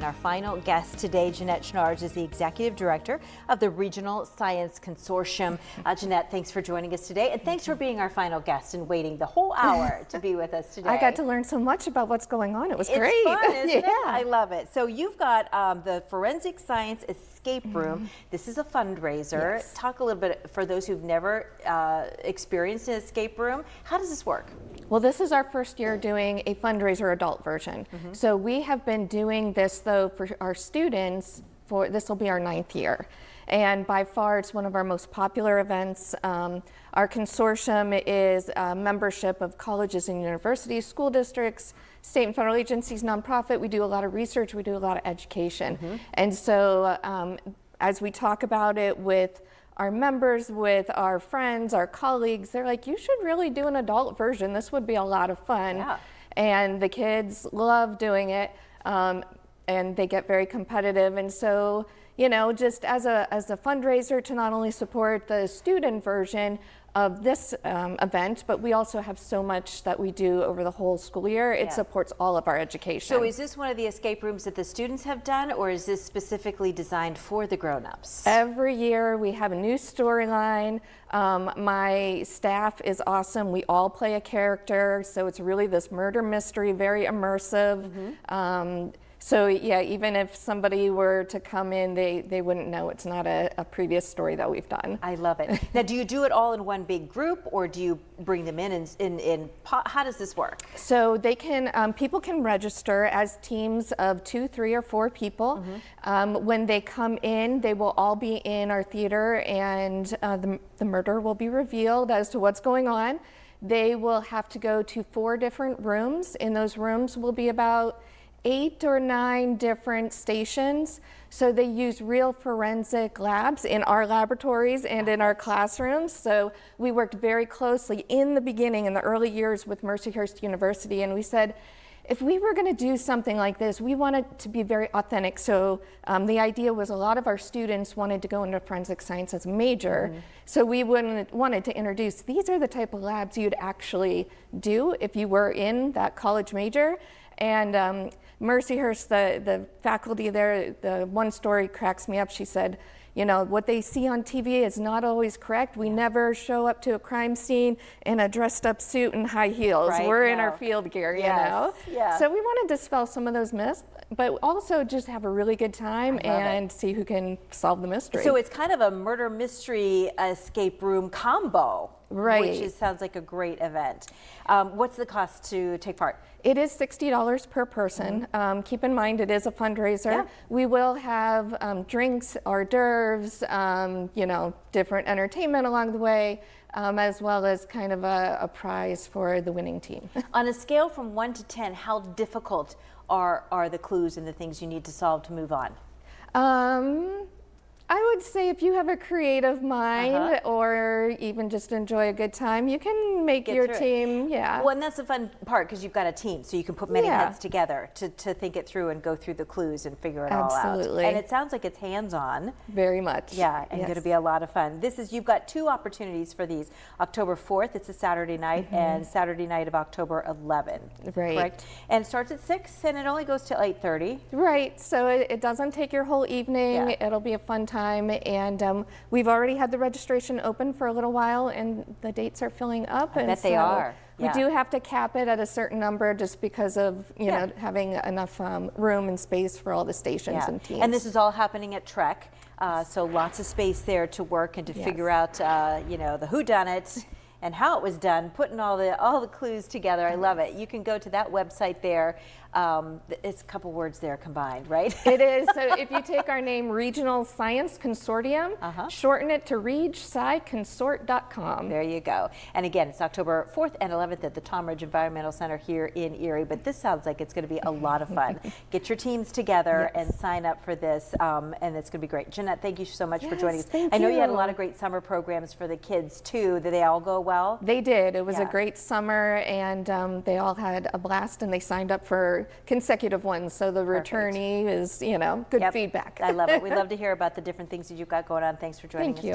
Our final guest today, Jeanette Schnarge, is the Executive Director of the Regional Science Consortium. Jeanette, thanks for joining us today, and thanks for being our final guest and waiting the whole hour to be with us today. I got to learn so much about what's going on. It was great. It's fun, isn't it? Yeah. I love it. So you've got the Forensic Science Escape Room. This is a fundraiser. Yes. Talk a little bit, for those who've never experienced an escape room, how does this work? Well, this is our first year doing a fundraiser adult version. So we have been doing this, though, for our students, this will be our 9th year. And by far, it's one of our most popular events. Our consortium is a membership of colleges and universities, school districts, state and federal agencies, nonprofit. We do a lot of research, we do a lot of education. And so as we talk about it with our members, with our friends, our colleagues, they're like, you should really do an adult version. This would be a lot of fun. Yeah. And the kids love doing it, and they get very competitive. And so, you know, just as a fundraiser to not only support the student version of this event, but we also have so much that we do over the whole school year. It supports all of our education. So is this one of the escape rooms that the students have done, or is this specifically designed for the grown-ups? Every year we have a new storyline. My staff is awesome. We all play a character, so it's really this murder mystery, very immersive. So yeah, even if somebody were to come in, they wouldn't know it's not a previous story that we've done. I love it. Now, do you do it all in one big group, or do you bring them in how does this work? So they can, people can register as teams of 2, 3, or 4 people. When they come in, they will all be in our theater, and the murder will be revealed as to what's going on. They will have to go to 4 different rooms. In those rooms will be about 8 or 9 different stations. So they use real forensic labs in our laboratories and in our classrooms. So we worked very closely in the beginning, in the early years, with Mercyhurst University, and we said, if we were going to do something like this, we wanted to be very authentic. So the idea was a lot of our students wanted to go into forensic science as a major. So we wanted to introduce, these are the type of labs you'd actually do if you were in that college major. And Mercyhurst, the faculty there, the one story cracks me up. She said, you know, what they see on TV is not always correct. We never show up to a crime scene in a dressed up suit and high heels. Right, We're in our field gear, you know? Yeah. So we wanted to dispel some of those myths, but also just have a really good time and see who can solve the mystery. So it's kind of a murder mystery escape room combo. Right. Which sounds like a great event. What's the cost to take part? It is $60 per person. Keep in mind, it is a fundraiser. Yeah. We will have drinks, hors d'oeuvres, you know, different entertainment along the way, as well as kind of a prize for the winning team. On a scale from 1 to 10, how difficult are the clues and the things you need to solve to move on? I would say if you have a creative mind or even just enjoy a good time, you can make your team, Well, and that's the fun part, because you've got a team, so you can put many heads together to think it through and go through the clues and figure it all out. Absolutely. And it sounds like it's hands-on. Very much. Yeah, and going to be a lot of fun. You've got 2 opportunities for these. October 4th, it's a Saturday night, and Saturday night of October 11th. Right. Correct? And it starts at 6, and it only goes till 8:30. Right, so it doesn't take your whole evening. It'll be a fun time, and we've already had the registration open for a little while, and the dates are filling up. I bet they are. We do have to cap it at a certain number just because of know having enough room and space for all the stations and teams. And this is all happening at Trek, so lots of space there to work and to figure out you know, the whodunit and how it was done, putting all the clues together. I love it. You can go to that website there. It's a couple words there combined, right? It is. So if you take our name, Regional Science Consortium, shorten it to regsciconsort.com. There you go. And again, it's October 4th and 11th at the Tom Ridge Environmental Center here in Erie. But this sounds like it's going to be a lot of fun. Get your teams together and sign up for this, and it's going to be great. Jeanette, thank you so much for joining us. I know you had a lot of great summer programs for the kids too. Did they all go well? They did. It was a great summer, and they all had a blast, and they signed up for consecutive ones. So the returnee is, you know, good feedback. I love it. We love to hear about the different things that you've got going on. Thanks for joining us today.